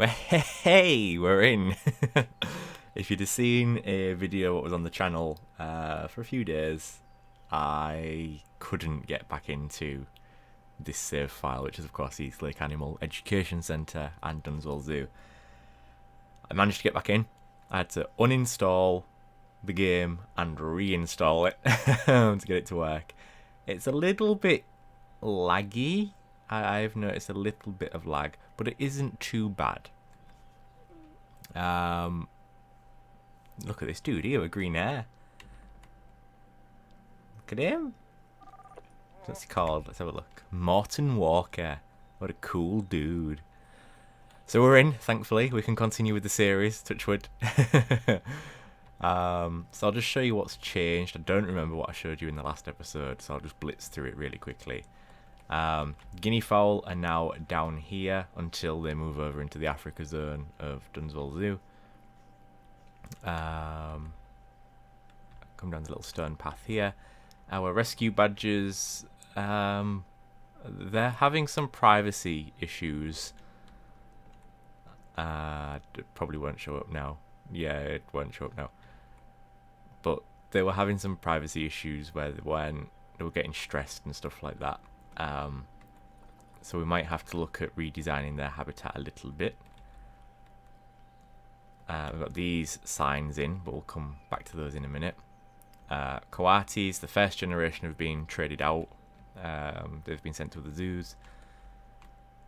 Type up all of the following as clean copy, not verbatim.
Hey, we're in. If you'd have seen a video that was on the channel for a few days, I couldn't get back into this save file, which is of course East Lake Animal Education Centre and Dunswell Zoo. I managed to get back in. I had to uninstall the game and reinstall it to get it to work. It's a little bit laggy. I've noticed a little bit of lag, but it isn't too bad. Look at this dude here with green hair. Look at him. What's he called? Let's have a look. Morton Walker. What a cool dude. So we're in, thankfully. We can continue with the series, touch wood. So I'll just show you what's changed. I don't remember what I showed you in the last episode, so I'll just blitz through it really quickly. Guinea fowl are now down here until they move over into the Africa zone of Dunswell Zoo. Come down the little stone path here. Our rescue badgers, they're having some privacy issues. It probably won't show up now. Yeah, it won't show up now. But they were having some privacy issues where they were getting stressed and stuff like that. So we might have to look at redesigning their habitat a little bit. We've got these signs in, but we'll come back to those in a minute. Coatis, the first generation, have been traded out. They've been sent to the zoos.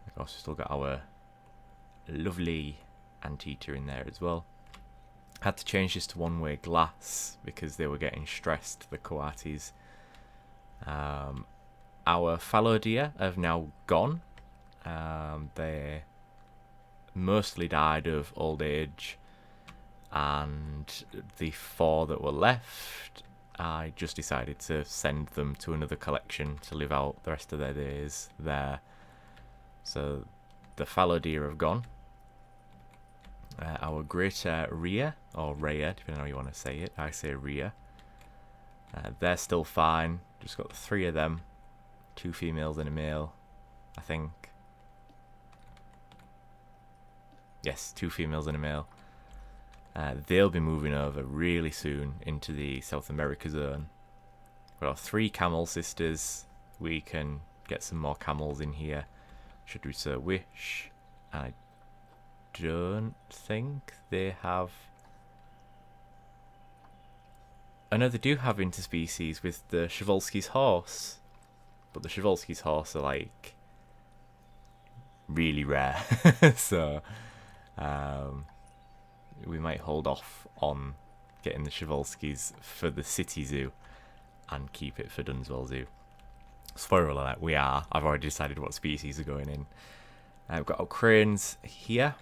Of course, we've still got our lovely anteater in there as well. Had to change this to one-way glass because they were getting stressed, the coatis. Our fallow deer have now gone. They mostly died of old age, and the 4 that were left, I just decided to send them to another collection to live out the rest of their days there. So the fallow deer have gone. Our greater rhea, or rhea, depending on how you want to say it, I say rhea. They're still fine. Just got 3 of them. 2 females and a male, I think. Yes, 2 females and a male. They'll be moving over really soon into the South America zone. We've got 3 camel sisters. We can get some more camels in here, should we so wish. I don't think they have... I know they do have interspecies with the Przewalski's horse. But the Przewalski's horse are like really rare, so we might hold off on getting the Przewalski's for the city zoo and keep it for Dunswell Zoo. Spoiler alert, we are. I've already decided what species are going in. We've got our cranes here.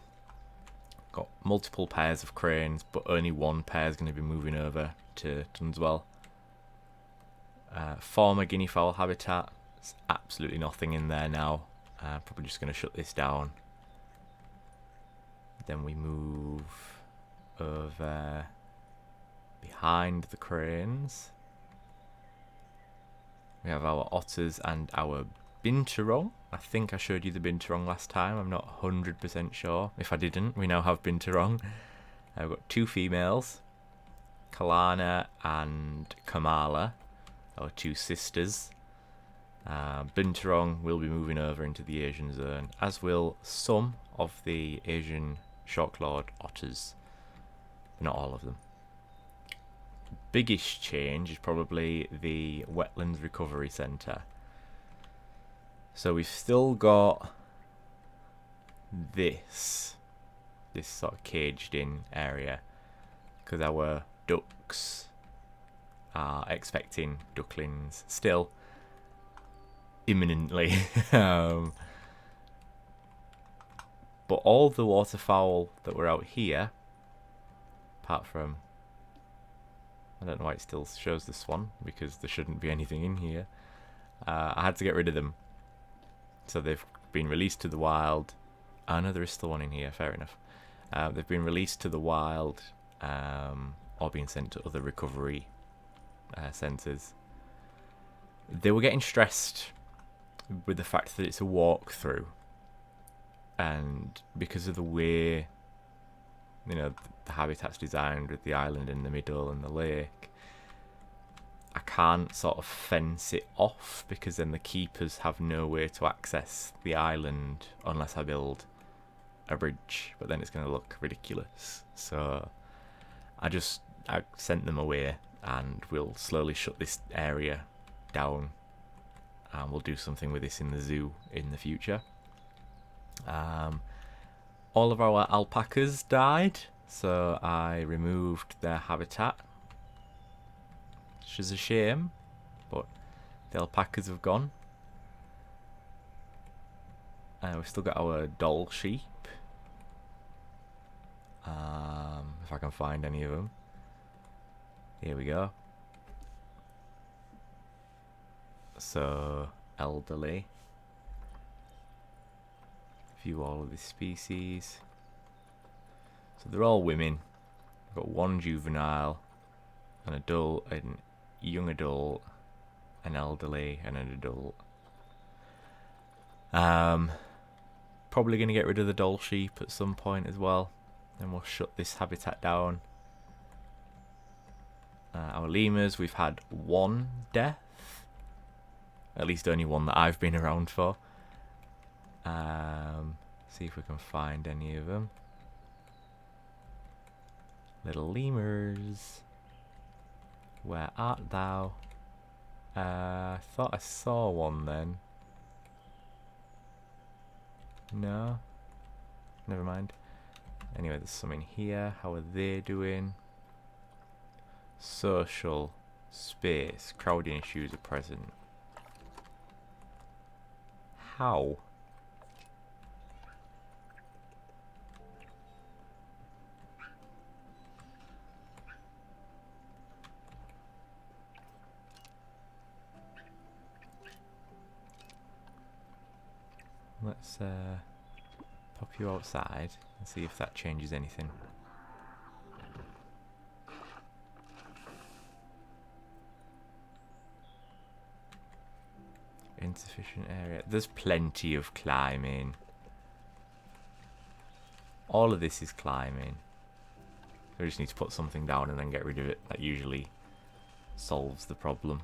Got multiple pairs of cranes, but only one pair is going to be moving over to Dunswell. Former guinea fowl habitat. There's absolutely nothing in there now. Probably just going to shut this down. Then we move over behind the cranes. We have our otters and our binturong. I think I showed you the binturong last time. I'm not 100% sure. If I didn't, we now have binturong. We've got 2 females, Kalana and Kamala, our 2 sisters. Binturong will be moving over into the Asian zone, as will some of the Asian short-clawed otters, but not all of them. Biggest change is probably the Wetlands Recovery Centre. So we've still got this sort of caged-in area, because our ducks are expecting ducklings still. Imminently. But all the waterfowl that were out here, apart from, I don't know why it still shows the swan, because there shouldn't be anything in here. I had to get rid of them. So they've been released to the wild. I know there is still one in here, fair enough. They've been released to the wild, or being sent to other recovery centres. They were getting stressed with the fact that it's a walkthrough, and because of the way, you know, the habitat's designed with the island in the middle and the lake, I can't sort of fence it off, because then the keepers have no way to access the island unless I build a bridge, but then it's going to look ridiculous. So I sent them away, and we'll slowly shut this area down, and we'll do something with this in the zoo in the future. All of our alpacas died, so I removed their habitat, which is a shame, but the alpacas have gone. We've still got our doll sheep, if I can find any of them. Here we go. So, elderly. View all of the species. So they're all women. We've got one juvenile, an adult, a young adult, an elderly, and an adult. Probably going to get rid of the doll sheep at some point as well. Then we'll shut this habitat down. Our lemurs, we've had one death. At least only one that I've been around for. See if we can find any of them. Little lemurs, where art thou? I thought I saw one then. No? Never mind. Anyway, there's some in here. How are they doing? Social, space, crowding issues are present. How? Let's pop you outside and see if that changes anything. Insufficient area. There's plenty of climbing. All of this is climbing. We just need to put something down and then get rid of it. That usually solves the problem.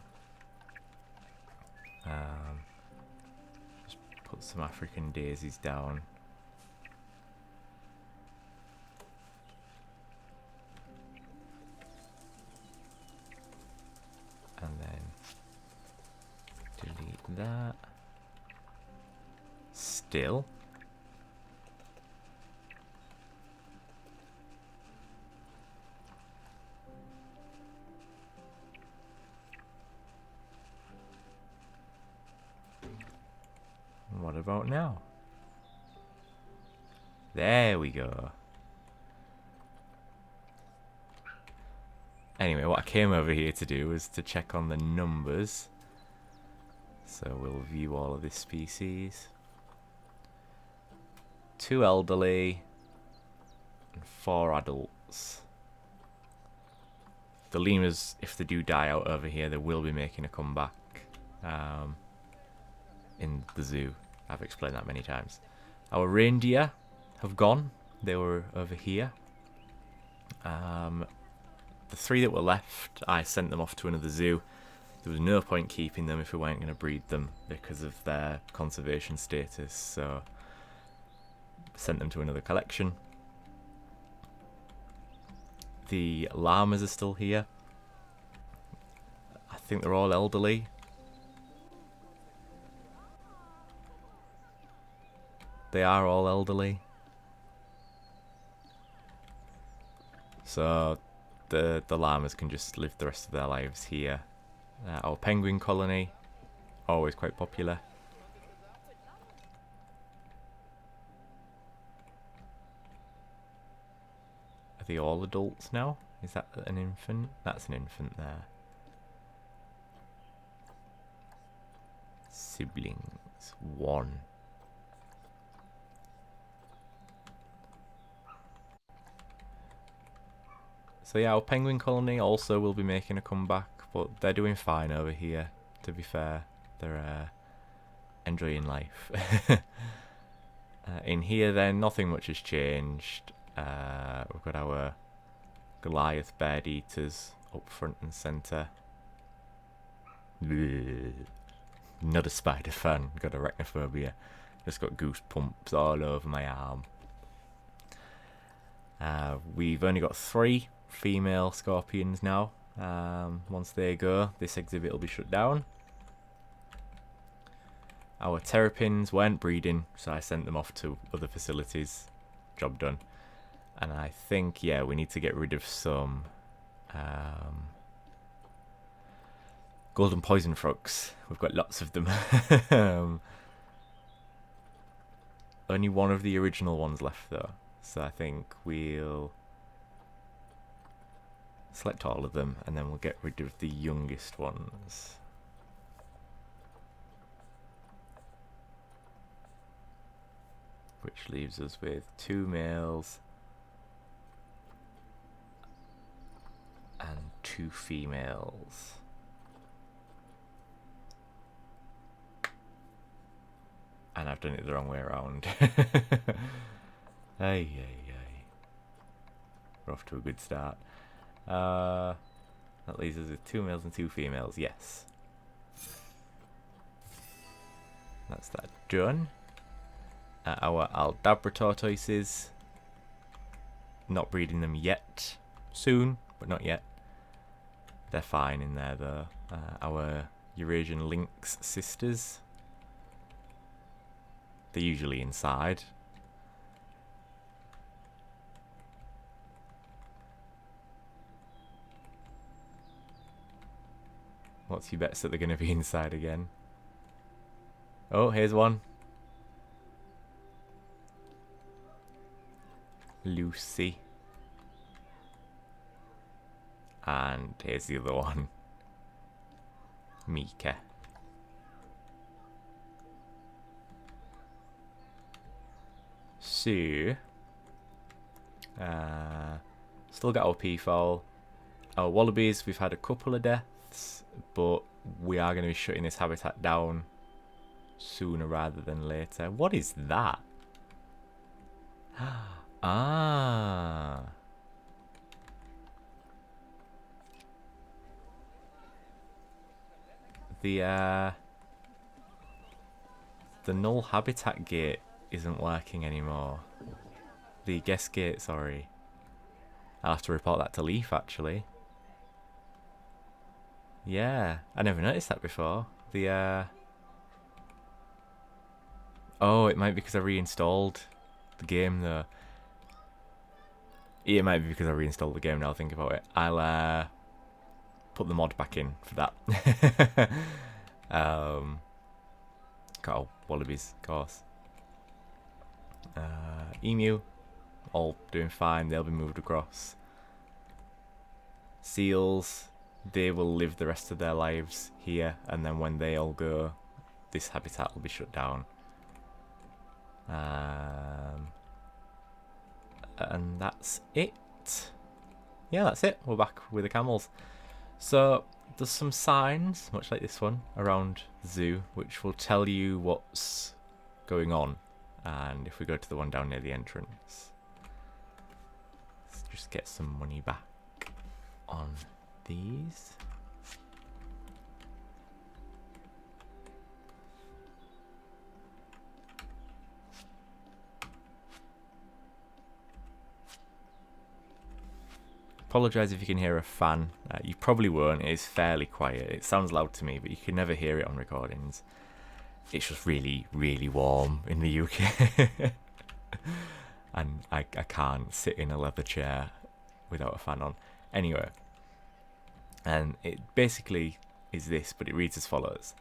Just put some African daisies down. And then delete that. Still. What about now? There we go. Anyway, what I came over here to do was to check on the numbers. So we'll view all of this species. 2 elderly and 4 adults. The lemurs, if they do die out over here, they will be making a comeback in the zoo. I've explained that many times. Our reindeer have gone. They were over here. The 3 that were left, I sent them off to another zoo. There was no point keeping them if we weren't going to breed them because of their conservation status, so sent them to another collection. The llamas are still here. I think they're all elderly. They are all elderly. So the llamas can just live the rest of their lives here. Our penguin colony, always quite popular. Are they all adults now? Is that an infant? That's an infant there. Siblings, 1. So yeah, our penguin colony also will be making a comeback, but they're doing fine over here, to be fair. They're enjoying life. In here then, nothing much has changed. We've got our Goliath bird eaters up front and centre. Not a spider fan, got arachnophobia. Just got goosebumps all over my arm. We've only got 3 female scorpions now. Once they go, this exhibit will be shut down. Our terrapins weren't breeding, so I sent them off to other facilities. Job done. And I think, yeah, we need to get rid of some golden poison frogs. We've got lots of them. Only one of the original ones left though, so I think we'll select all of them and then we'll get rid of the youngest ones. Which leaves us with 2 males and 2 females. And I've done it the wrong way around. Hey. We're off to a good start. That leaves us with 2 males and 2 females, yes. That's that done. Our Aldabra tortoises. Not breeding them yet. Soon, but not yet. They're fine in there though. Our Eurasian lynx sisters. They're usually inside. What's your bets that they're going to be inside again? Oh, here's one. Lucy. And here's the other one. Mika. So, still got our peafowl. Our wallabies, we've had a couple of deaths, but we are going to be shutting this habitat down sooner rather than later. What is that? Ah. The null habitat gate isn't working anymore. The guest gate, sorry. I'll have to report that to Leaf actually. Yeah, I never noticed that before. The oh, it might be because I reinstalled the game though. It might be because I reinstalled the game now I think about it. I'll put the mod back in for that. Got all wallabies, of course. Emu, all doing fine, they'll be moved across. Seals, they will live the rest of their lives here, and then when they all go, this habitat will be shut down. And that's it. Yeah, that's it. We're back with the camels. So there's some signs, much like this one, around the zoo, which will tell you what's going on. And if we go to the one down near the entrance, let's just get some money back on these. Apologise if you can hear a fan. You probably won't. It is fairly quiet. It sounds loud to me, but you can never hear it on recordings. It's just really, really warm in the UK. And I can't sit in a leather chair without a fan on. Anyway. And it basically is this, but it reads as follows.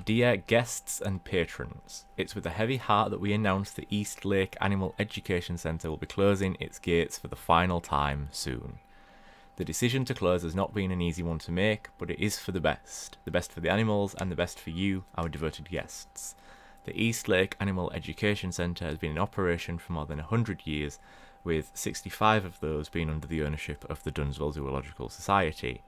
Dear guests and patrons, it's with a heavy heart that we announce the East Lake Animal Education Centre will be closing its gates for the final time soon. The decision to close has not been an easy one to make, but it is for the best for the animals and the best for you, our devoted guests. The East Lake Animal Education Centre has been in operation for more than 100 years, with 65 of those being under the ownership of the Dunswell Zoological Society,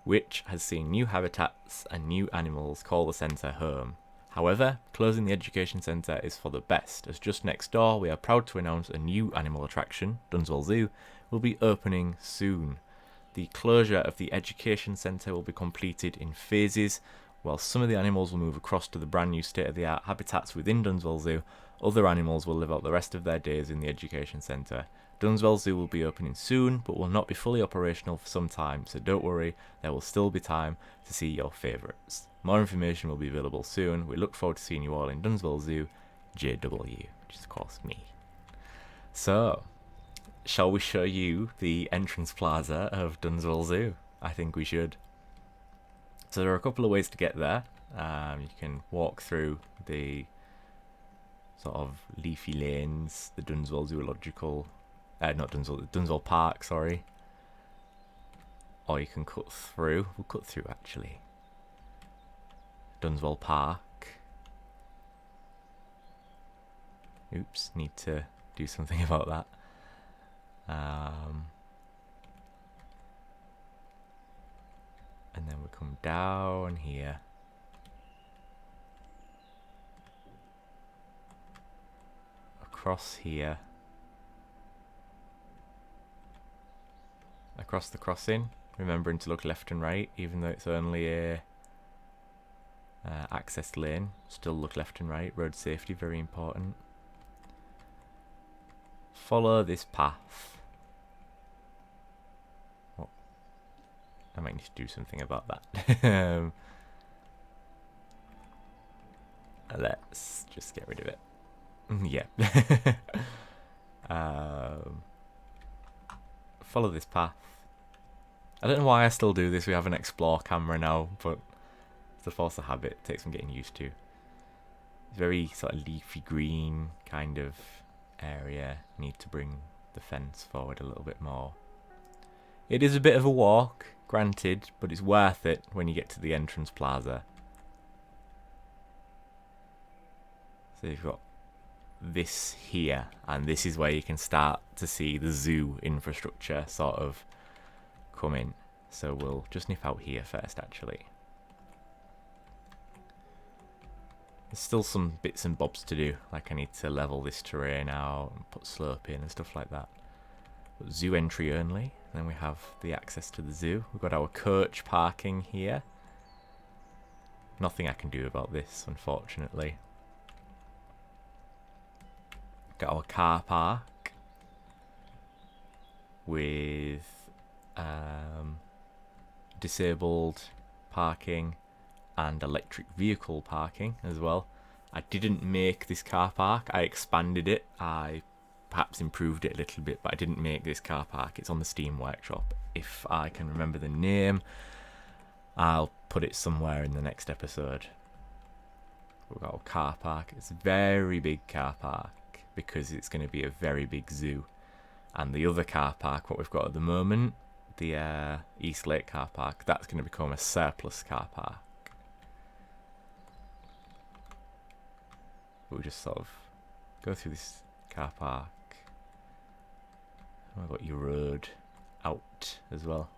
which has seen new habitats and new animals call the centre home. However, closing the education centre is for the best, as just next door we are proud to announce a new animal attraction, Dunswell Zoo, will be opening soon. The closure of the education centre will be completed in phases. While some of the animals will move across to the brand new state-of-the-art habitats within Dunswell Zoo, other animals will live out the rest of their days in the education centre. Dunswell Zoo will be opening soon, but will not be fully operational for some time, so don't worry, there will still be time to see your favourites. More information will be available soon. We look forward to seeing you all in Dunswell Zoo, JW, which is of course me. So, shall we show you the entrance plaza of Dunswell Zoo? I think we should. So there are a couple of ways to get there. You can walk through the sort of leafy lanes, the Dunswell Zoological, Dunswell Park, sorry. Or you can cut through, we'll cut through actually, Dunswell Park. Oops, need to do something about that. And then we come down here. Across here. Across the crossing, remembering to look left and right, even though it's only a access lane. Still look left and right. Road safety, very important. Follow this path. Oh, I might need to do something about that. Let's just get rid of it. Yeah. Follow this path. I don't know why I still do this. We have an explore camera now, but it's a force of habit. It takes some getting used to. It's very sort of leafy green kind of area. Need to bring the fence forward a little bit more. It is a bit of a walk, granted, but it's worth it when you get to the entrance plaza. So you've got this here, and this is where you can start to see the zoo infrastructure sort of come in. So we'll just nip out here first actually. There's still some bits and bobs to do, like I need to level this terrain out and put slope in and stuff like that. But zoo entry only. Then we have the access to the zoo. We've got our coach parking here. Nothing I can do about this, unfortunately. Got our car park with disabled parking and electric vehicle parking as well. I didn't make this car park, I expanded it. I perhaps improved it a little bit, but I didn't make this car park. It's on the Steam Workshop. If I can remember the name, I'll put it somewhere in the next episode. We've got a car park. It's a very big car park because it's going to be a very big zoo. And the other car park, what we've got at the moment, the East Lake car park, that's going to become a surplus car park. We'll just sort of go through this car park. I've got your road out as well.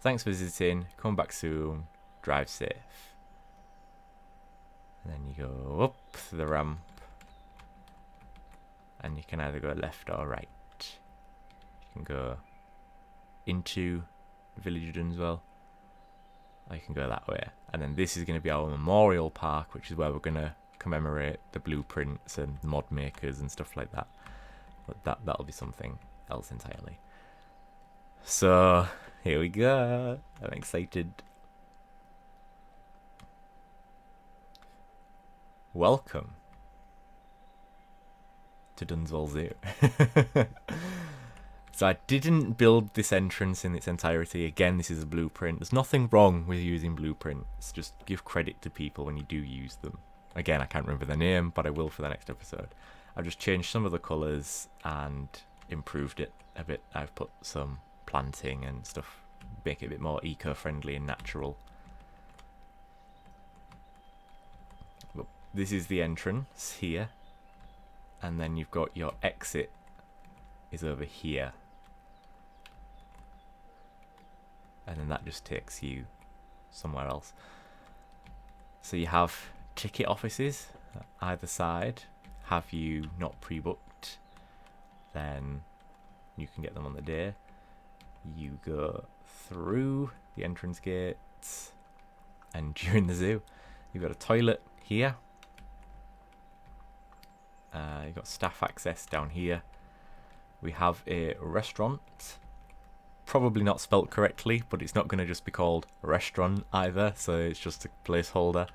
Thanks for visiting. Come back soon. Drive safe. And then you go up the ramp. And you can either go left or right. You can go into the village of Dunswell, or you can go that way. And then this is going to be our memorial park, which is where we're going to commemorate the blueprints and mod makers and stuff like that. But that'll be something else entirely. So here we go. I'm excited. Welcome to Dunswell Zoo. So I didn't build this entrance in its entirety. Again, this is a blueprint. There's nothing wrong with using blueprints. Just give credit to people when you do use them. Again, I can't remember the name, but I will for the next episode. I've just changed some of the colours and improved it a bit. I've put some planting and stuff, make it a bit more eco-friendly and natural. But this is the entrance here. And then you've got your exit is over here. And then that just takes you somewhere else. So you have ticket offices either side. Have you not pre-booked, then you can get them on the day. You go through the entrance gates, and during the zoo, you've got a toilet here. You've got staff access down here. We have a restaurant, probably not spelt correctly, but it's not going to just be called a restaurant either, so it's just a placeholder.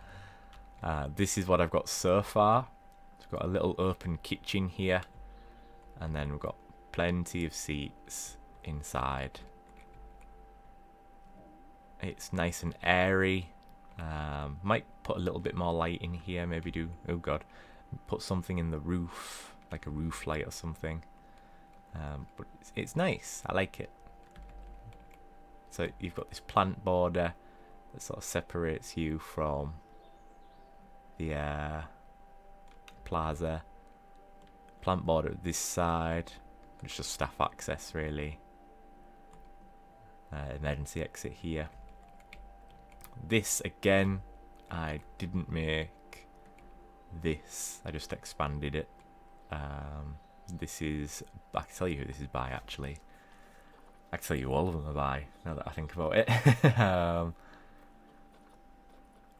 This is what I've got so far. We've got a little open kitchen here, and then we've got plenty of seats inside. It's nice and airy. Might put a little bit more light in here, maybe do, oh god, put something in the roof, like a roof light or something. But it's nice, I like it. So you've got this plant border that sort of separates you from the plaza. Plant border this side, it's just staff access really. Emergency exit here. This again, I didn't make this, I just expanded it. This is, I can tell you who this is by actually. I can tell you all of them are by, now that I think about it.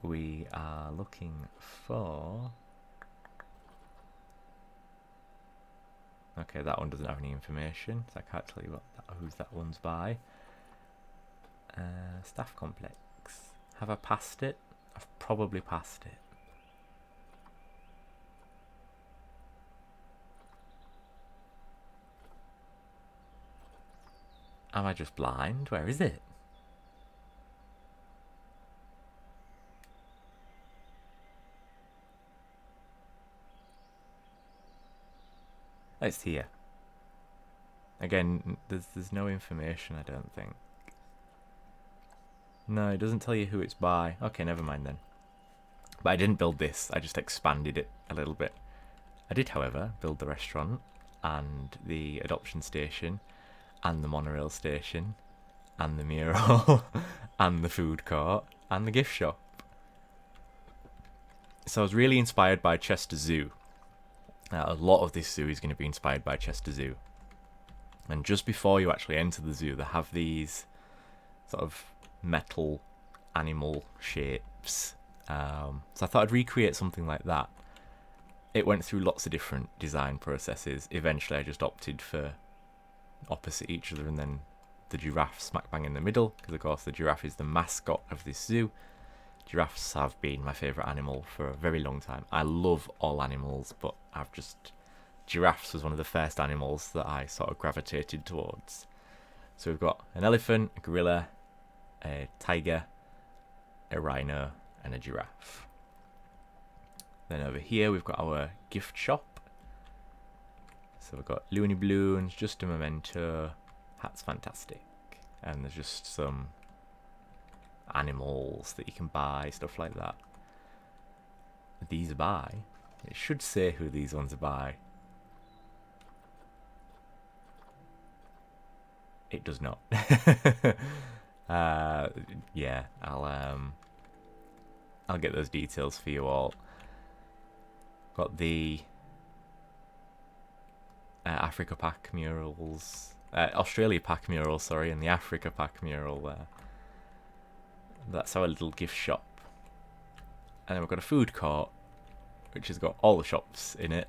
We are looking for... Okay, that one doesn't have any information, so I can't tell you who's that one's by. Staff complex. Have I passed it? I've probably passed it. Am I just blind? Where is it? It's here. Again, there's no information, I don't think. No, it doesn't tell you who it's by. Okay, never mind then. But I didn't build this, I just expanded it a little bit. I did, however, build the restaurant and the adoption station and the monorail station and the mural and the food court and the gift shop. So I was really inspired by Chester Zoo. A lot of this zoo is going to be inspired by Chester Zoo. And just before you actually enter the zoo, they have these sort of metal animal shapes. So I thought I'd recreate something like that. It went through lots of different design processes. Eventually I just opted for opposite each other, and then the giraffe smack bang in the middle, because of course the giraffe is the mascot of this zoo. Giraffes have been my favourite animal for a very long time. I love all animals, but giraffes was one of the first animals that I sort of gravitated towards. So we've got an elephant, a gorilla, a tiger, a rhino, and a giraffe. Then over here we've got our gift shop. So we've got Looney Balloons, Just a Memento, Hat's Fantastic, and there's just some animals that you can buy, stuff like that. These are by. It should say who these ones are by. It does not. Yeah, I'll get those details for you all. Got the Africa Pack murals, Australia Pack mural, sorry, and the Africa Pack mural there. That's our little gift shop. And then we've got a food court, which has got all the shops in it,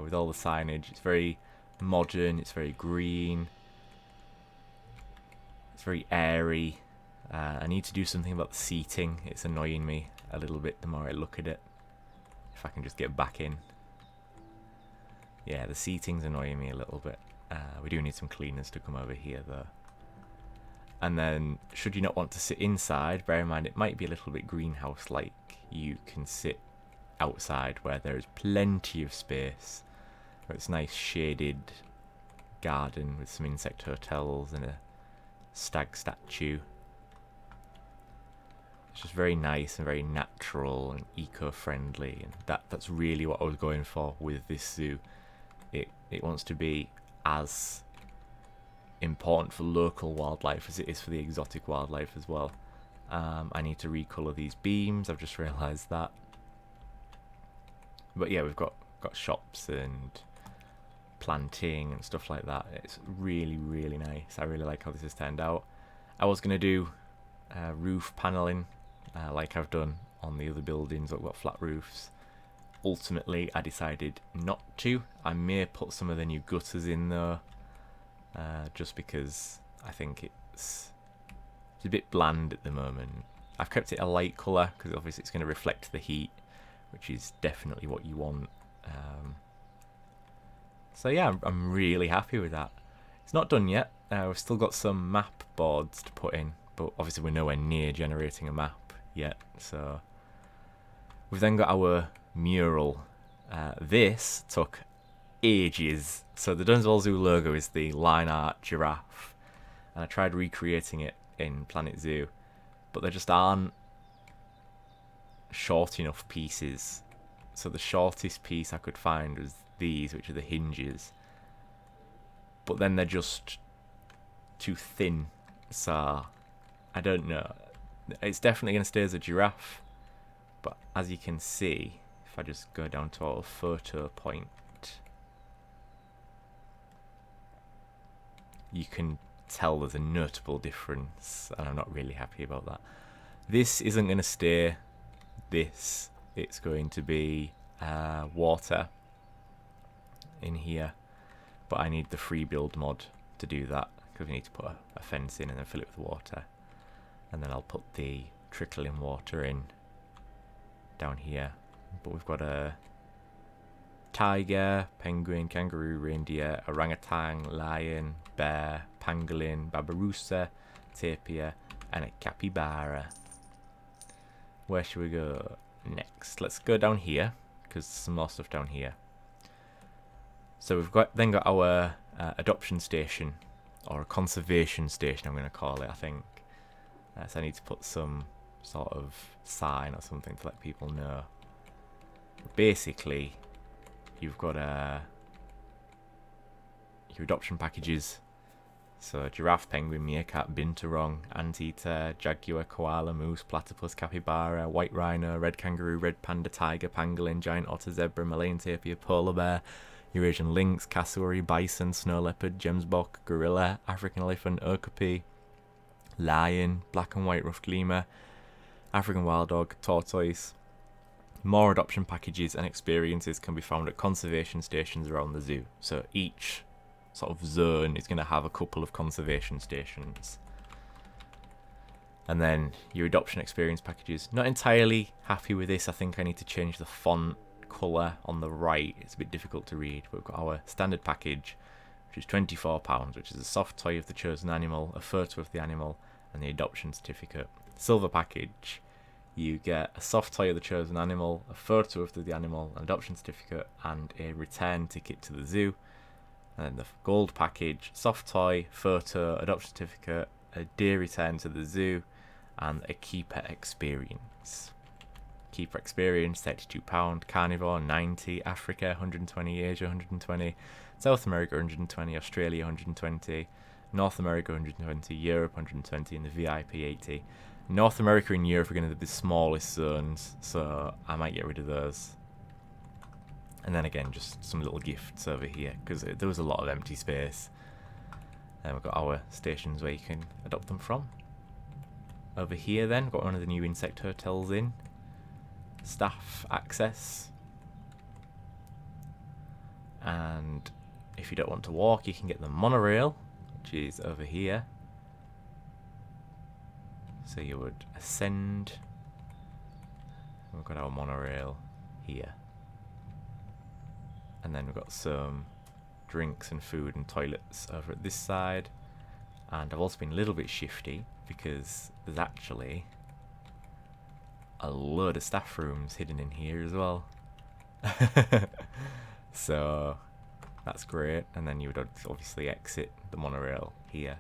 with all the signage. It's very modern, it's very green, it's very airy. I need to do something about the seating. It's annoying me a little bit the more I look at it. If I can just get back in. Yeah, the seating's annoying me a little bit. We do need some cleaners to come over here though. And then, should you not want to sit inside, bear in mind it might be a little bit greenhouse-like. You can sit outside where there is plenty of space. Where it's a nice shaded garden with some insect hotels and a stag statue. It's just very nice and very natural and eco-friendly, and that's really what I was going for with this zoo. It wants to be as important for local wildlife as it is for the exotic wildlife as well. I need to recolour these beams, I've just realised that. But yeah, we've got shops and planting and stuff like that. It's really, really nice. I really like how this has turned out. I was going to do roof paneling like I've done on the other buildings that have got flat roofs. Ultimately, I decided not to. I may put some of the new gutters in though, just because I think it's a bit bland at the moment. I've kept it a light colour because obviously it's going to reflect the heat, which is definitely what you want. So yeah, I'm really happy with that. It's not done yet. We've still got some map boards to put in, but obviously we're nowhere near generating a map yet. So we've then got our mural. This took ages. So the Dunswell Zoo logo is the line art giraffe, and I tried recreating it in Planet Zoo, but there just aren't short enough pieces. So the shortest piece I could find was these, which are the hinges, but then they're just too thin, so I don't know. It's definitely going to stay as a giraffe, but as you can see, if I just go down to our photo point, you can tell there's a notable difference, and I'm not really happy about that. This isn't going to stay this, it's going to be water in here, but I need the free build mod to do that because we need to put a fence in and then fill it with water, and then I'll put the trickling water in down here. But we've got a tiger, penguin, kangaroo, reindeer, orangutan, lion, bear, pangolin, babirusa, tapir, and a capybara. Where should we go next? Let's go down here because there's some more stuff down here. So we've got our adoption station, or a conservation station I'm going to call it, I think. So I need to put some sort of sign or something to let people know. But basically, you've got your adoption packages. So giraffe, penguin, meerkat, binturong, anteater, jaguar, koala, moose, platypus, capybara, white rhino, red kangaroo, red panda, tiger, pangolin, giant otter, zebra, Malayan tapir, polar bear, Eurasian lynx, cassowary, bison, snow leopard, gemsbok, gorilla, African elephant, okapi, lion, black and white ruffed lemur, African wild dog, tortoise. More adoption packages and experiences can be found at conservation stations around the zoo. So each sort of zone is going to have a couple of conservation stations. And then your adoption experience packages. Not entirely happy with this. I think I need to change the font colour on the right. It's a bit difficult to read. But we've got our standard package, which is £24, which is a soft toy of the chosen animal, a photo of the animal, and the adoption certificate. Silver package, you get a soft toy of the chosen animal, a photo of the animal, an adoption certificate, and a return ticket to the zoo. And then the gold package, soft toy, photo, adoption certificate, a day return to the zoo, and a keeper experience. Keeper experience, £32, carnivore, 90, Africa, 120, Asia, 120, South America, 120, Australia, 120, North America, 120, Europe, 120, and the VIP, 80. North America and Europe are going to be the smallest zones, so I might get rid of those. And then again, just some little gifts over here, because there was a lot of empty space. And we've got our stations where you can adopt them from. Over here then, got one of the new insect hotels in. Staff access. And if you don't want to walk, you can get the monorail, which is over here. So you would ascend. We've got our monorail here. And then we've got some drinks and food and toilets over at this side. And I've also been a little bit shifty because there's actually a load of staff rooms hidden in here as well. So that's great. And then you would obviously exit the monorail here.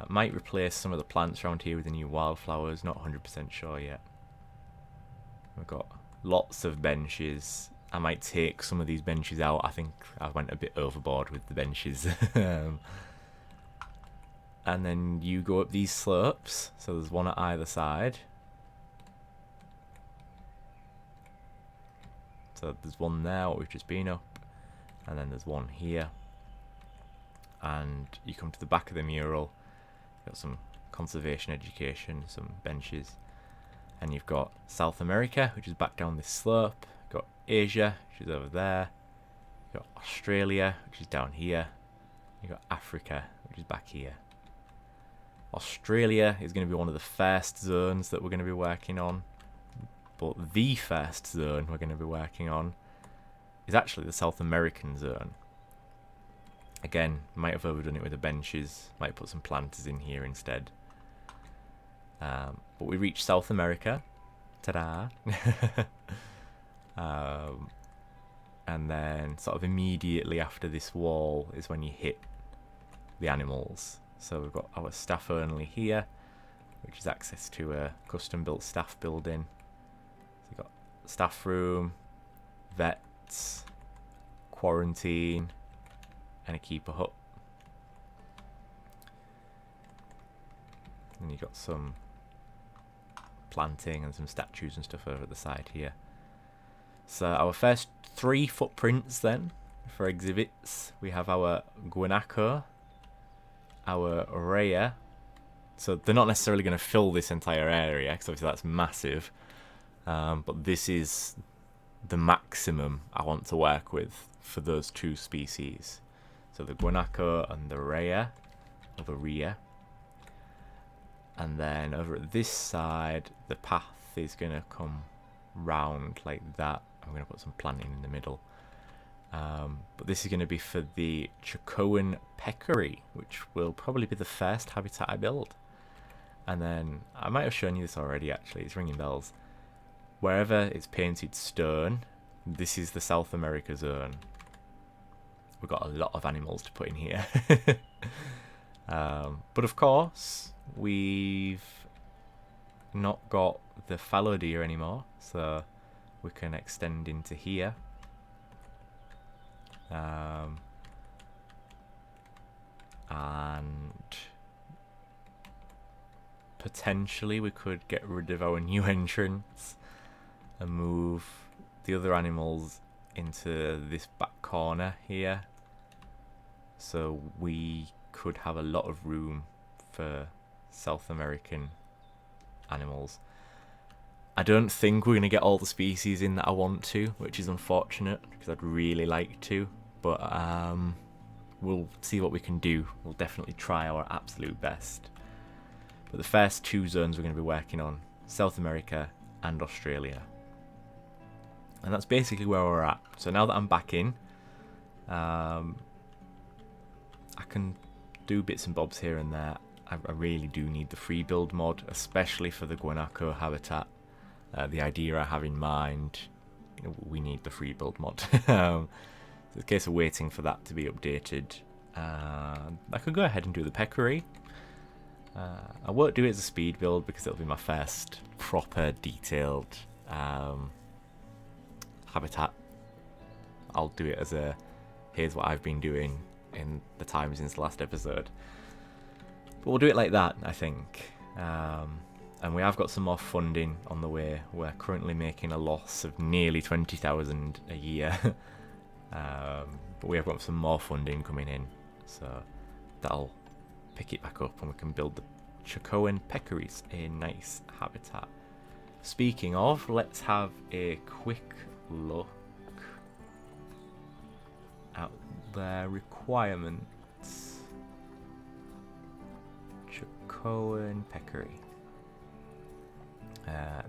Might replace some of the plants around here with the new wildflowers, not 100% sure yet. We've got lots of benches. I might take some of these benches out. I think I went a bit overboard with the benches. And then you go up these slopes. So there's one at either side. So there's one there, what we've just been up, and then there's one here. And you come to the back of the mural, got some conservation education, some benches, and you've got South America, which is back down this slope. You've got Asia, which is over there. You've got Australia, which is down here. You've got Africa, which is back here. Australia is going to be one of the first zones that we're going to be working on, but the first zone we're going to be working on is actually the South American zone. Again, might have overdone it with the benches, might put some planters in here instead. But we reach South America, ta-da! And then sort of immediately after this wall is when you hit the animals. So we've got our staff only here, which is access to a custom built staff building. So you've got staff room, vets, quarantine, and a keeper hut. And you've got some planting and some statues and stuff over at the side here. So our first 3 footprints then for exhibits. We have our guanaco, our rhea. So they're not necessarily going to fill this entire area, because obviously that's massive. But this is the maximum I want to work with for those 2 species. So the guanaco and the rhea, or the rhea. And then over at this side, the path is going to come round like that. I'm going to put some planting in the middle. But this is going to be for the Chocoan peccary, which will probably be the first habitat I build. And then, I might have shown you this already actually, it's ringing bells. Wherever it's painted stone, this is the South America zone. We've got a lot of animals to put in here. But of course, we've not got the fallow deer anymore, so we can extend into here. And potentially we could get rid of our new entrance and move the other animals into this back corner here, so we could have a lot of room for South American animals. I don't think we're going to get all the species in that I want to, which is unfortunate, because I'd really like to, but we'll see what we can do. We'll definitely try our absolute best. But the first 2 zones we're going to be working on, South America and Australia. And that's basically where we're at. So now that I'm back in, I can do bits and bobs here and there. I really do need the free build mod, especially for the guanaco habitat. The idea I have in mind, we need the free build mod. So it's a case of waiting for that to be updated. I could go ahead and do the peccary. I won't do it as a speed build because it'll be my first proper detailed habitat. I'll do it as a here's what I've been doing in the time since the last episode. But we'll do it like that, I think. And we have got some more funding on the way. We're currently making a loss of nearly 20,000 a year. But we have got some more funding coming in, so that'll pick it back up and we can build the Chocoan peccaries, a nice habitat. Speaking of, let's have a quick look at their requirements. Chocoan peccary.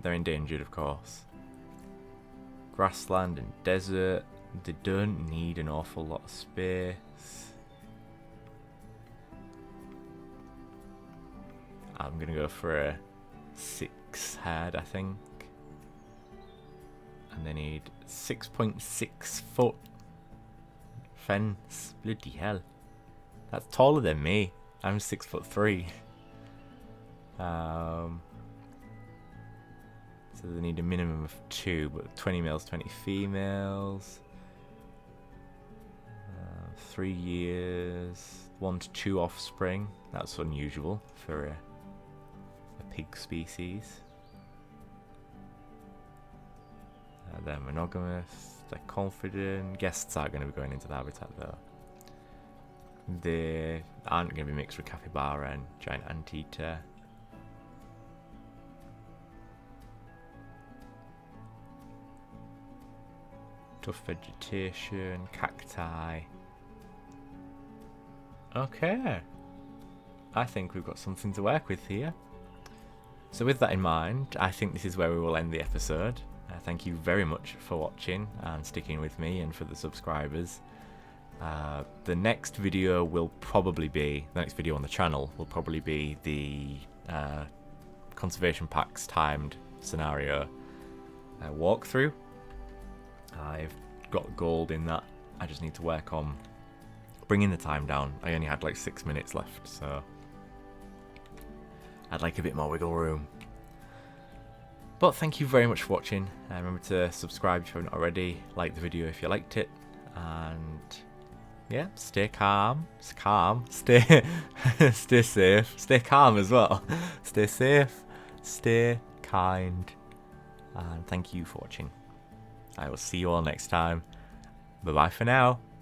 They're endangered, of course. Grassland and desert. They don't need an awful lot of space. I'm gonna go for a 6 head, I think. And they need 6.6 foot fence. Bloody hell. That's taller than me. I'm 6'3". So they need a minimum of 2, but 20 males, 20 females. 3 years, 1 to 2 offspring. That's unusual for a pig species. They're monogamous, they're confident. Guests aren't going to be going into the habitat though. They aren't going to be mixed with capybara and giant anteater. Tough vegetation, cacti. Okay, I think we've got something to work with here. So with that in mind, I think this is where we will end the episode. Thank you very much for watching and sticking with me, and for the subscribers. The next video will probably be, the next video on the channel will probably be the conservation packs timed scenario walkthrough. I've got gold in that. I just need to work on bringing the time down. I only had like 6 minutes left, so I'd like a bit more wiggle room. But thank you very much for watching. Remember to subscribe if you haven't already, like the video if you liked it, and yeah, stay calm, stay stay safe, stay calm as well. Stay safe, stay kind, and thank you for watching. I will see you all next time. Bye bye for now.